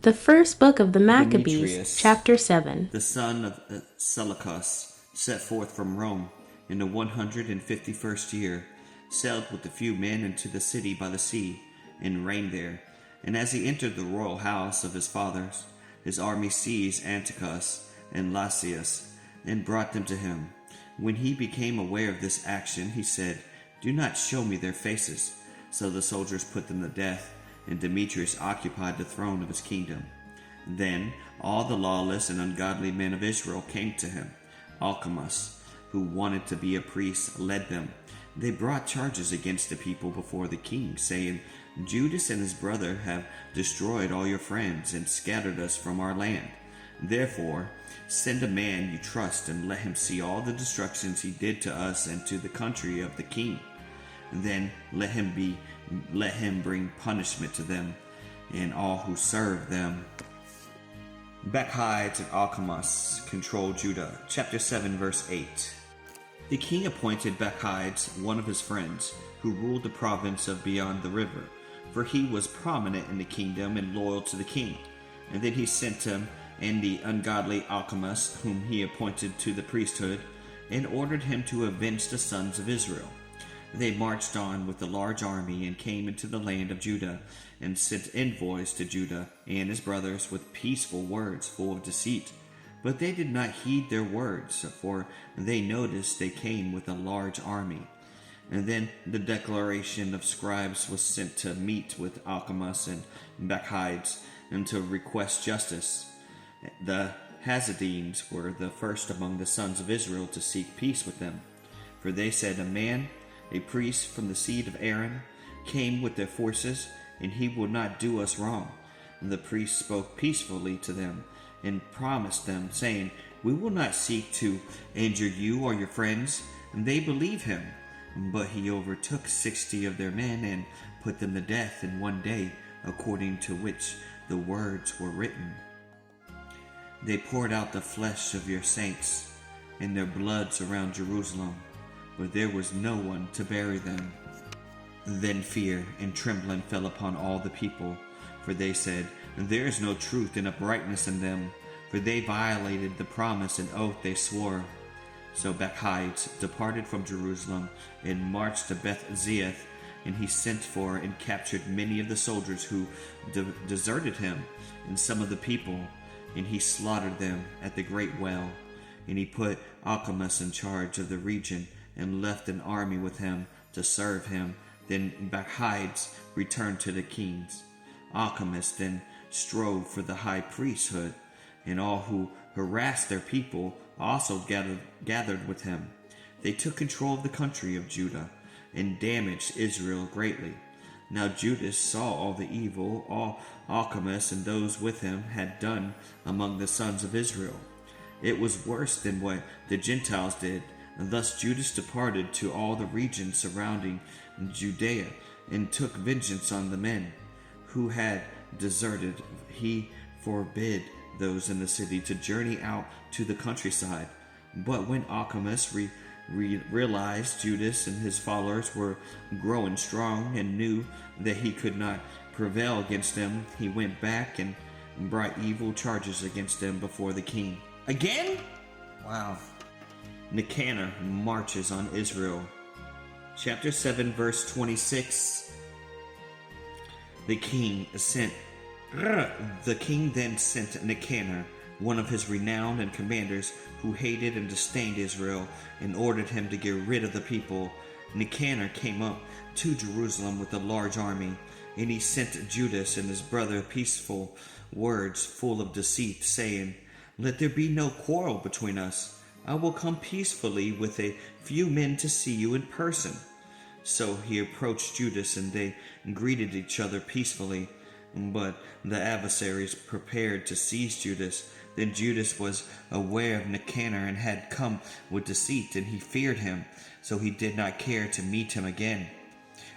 The first book of the Maccabees, Demetrius, chapter 7. the son of Seleucus, set forth from Rome in the 151st year, sailed with a few men into the city by the sea, and reigned there. And as he entered the royal house of his fathers, his army seized Antiochus and Lysias, and brought them to him. When he became aware of this action, he said, "Do not show me their faces." So the soldiers put them to death, and Demetrius occupied the throne of his kingdom. Then all the lawless and ungodly men of Israel came to him. Alchemus, who wanted to be a priest, led them. They brought charges against the people before the king, saying, "Judas and his brother have destroyed all your friends and scattered us from our land. Therefore, send a man you trust and let him see all the destructions he did to us and to the country of the king. Then let him bring punishment to them and all who serve them." Maccabees and Alchemus control Judah. Chapter 7, verse 8. The king appointed Maccabees, one of his friends, who ruled the province of beyond the river, for he was prominent in the kingdom and loyal to the king. And then he sent him and the ungodly Alchemus, whom he appointed to the priesthood, and ordered him to avenge the sons of Israel. They marched on with a large army and came into the land of Judah, and sent envoys to Judah and his brothers with peaceful words full of deceit. But they did not heed their words, for they noticed they came with a large army. And then the declaration of scribes was sent to meet with Alchemus and Maccabees, and to request justice. The Hasidenes were the first among the sons of Israel to seek peace with them. For they said, a priest from the seed of Aaron, came with their forces, and he will not do us wrong. And the priest spoke peacefully to them, and promised them, saying, "We will not seek to injure you or your friends." And they believed him. But he overtook 60 of their men, and put them to death in one day, according to which the words were written. They poured out the flesh of your saints, and their bloods around Jerusalem, but there was no one to bury them. Then fear and trembling fell upon all the people, for they said, "There is no truth and uprightness in them, for they violated the promise and oath they swore." So Maccabees departed from Jerusalem and marched to Beth-Zeath, and he sent for and captured many of the soldiers who deserted him and some of the people, and he slaughtered them at the great well. And he put Alchemus in charge of the region, and left an army with him to serve him. Then Maccabees returned to the kings. Alchemus then strove for the high priesthood, and all who harassed their people also gathered with him. They took control of the country of Judah, and damaged Israel greatly. Now Judas saw all the evil Alchemus and those with him had done among the sons of Israel. It was worse than what the Gentiles did. And thus Judas departed to all the regions surrounding Judea, and took vengeance on the men who had deserted. He forbid those in the city to journey out to the countryside. But when Alchemus realized Judas and his followers were growing strong, and knew that he could not prevail against them, he went back and brought evil charges against them before the king. Again? Wow. Nicanor marches on Israel. Chapter 7, verse 26. The king then sent Nicanor, one of his renowned and commanders, who hated and disdained Israel, and ordered him to get rid of the people. Nicanor came up to Jerusalem with a large army, and he sent Judas and his brother peaceful words full of deceit, saying, "Let there be no quarrel between us. I will come peacefully with a few men to see you in person." So he approached Judas, and they greeted each other peacefully. But the adversaries prepared to seize Judas. Then Judas was aware of Nicanor and had come with deceit, and he feared him, so he did not care to meet him again.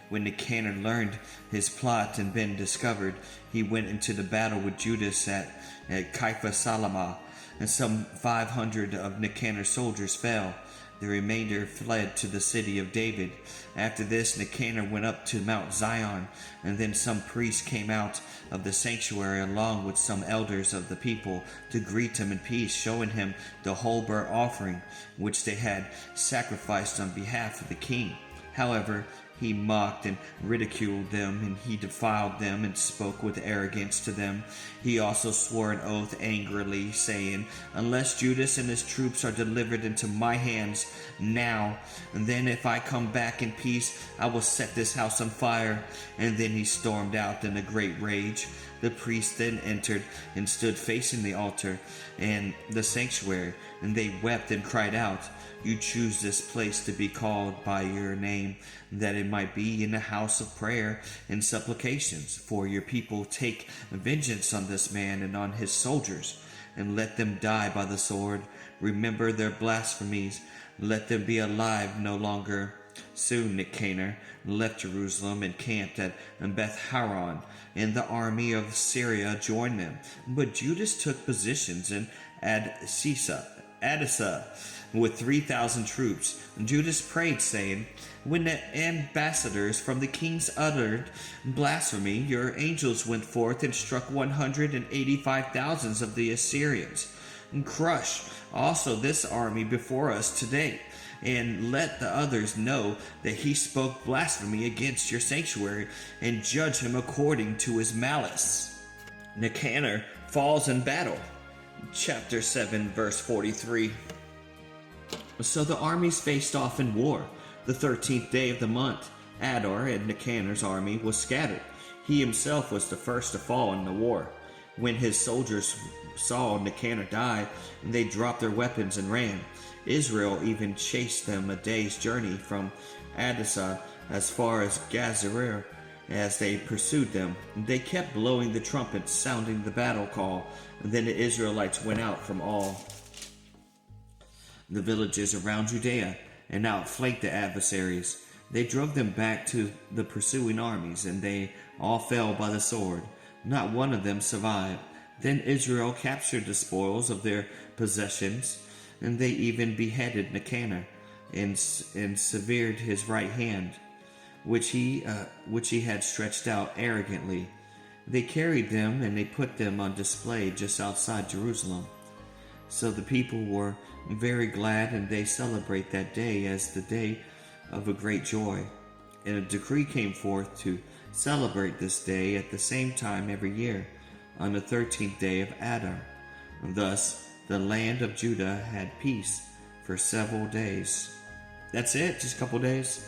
When Nicanor learned his plot and been discovered, he went into the battle with Judas at Kipha Salama, and some 500 of Nicanor's soldiers fell. The remainder fled to the city of David. After this, Nicanor went up to Mount Zion, and then some priests came out of the sanctuary along with some elders of the people to greet him in peace, showing him the whole burnt offering which they had sacrificed on behalf of the king. However, he mocked and ridiculed them, and he defiled them and spoke with arrogance to them. He also swore an oath angrily, saying, "Unless Judas and his troops are delivered into my hands now, and then if I come back in peace, I will set this house on fire." And then he stormed out in a great rage. The priests then entered and stood facing the altar and the sanctuary, and they wept and cried out, "You choose this place to be called by your name, that it might be in a house of prayer and supplications. For your people take vengeance on this man and on his soldiers, and let them die by the sword. Remember their blasphemies. Let them be alive no longer." Soon Nicanor left Jerusalem and camped at Beth-horon, and the army of Syria joined them. But Judas took positions in Adasa with 3,000 troops. Judas prayed, saying, "When the ambassadors from the kings uttered blasphemy, your angels went forth and struck 185,000 of the Assyrians. And crush also this army before us today, and let the others know that he spoke blasphemy against your sanctuary, and judge him according to his malice." Nicanor falls in battle. Chapter 7, verse 43. So the armies faced off in war. The 13th day of the month, Adar and Nicanor's army was scattered. He himself was the first to fall in the war. When his soldiers saw Nicanor die, they dropped their weapons and ran. Israel even chased them a day's journey from Adasa as far as Gazer. As they pursued them, they kept blowing the trumpets, sounding the battle call. And then the Israelites went out from all the villages around Judea and outflanked the adversaries. They drove them back to the pursuing armies, and they all fell by the sword. Not one of them survived. Then Israel captured the spoils of their possessions, and they even beheaded Nicanor and severed his right hand, which he had stretched out arrogantly. They carried them and they put them on display just outside Jerusalem. So the people were very glad, and they celebrate that day as the day of a great joy. And a decree came forth to celebrate this day at the same time every year, on the 13th day of Adar. Thus, the land of Judah had peace for several days. That's it, just a couple days.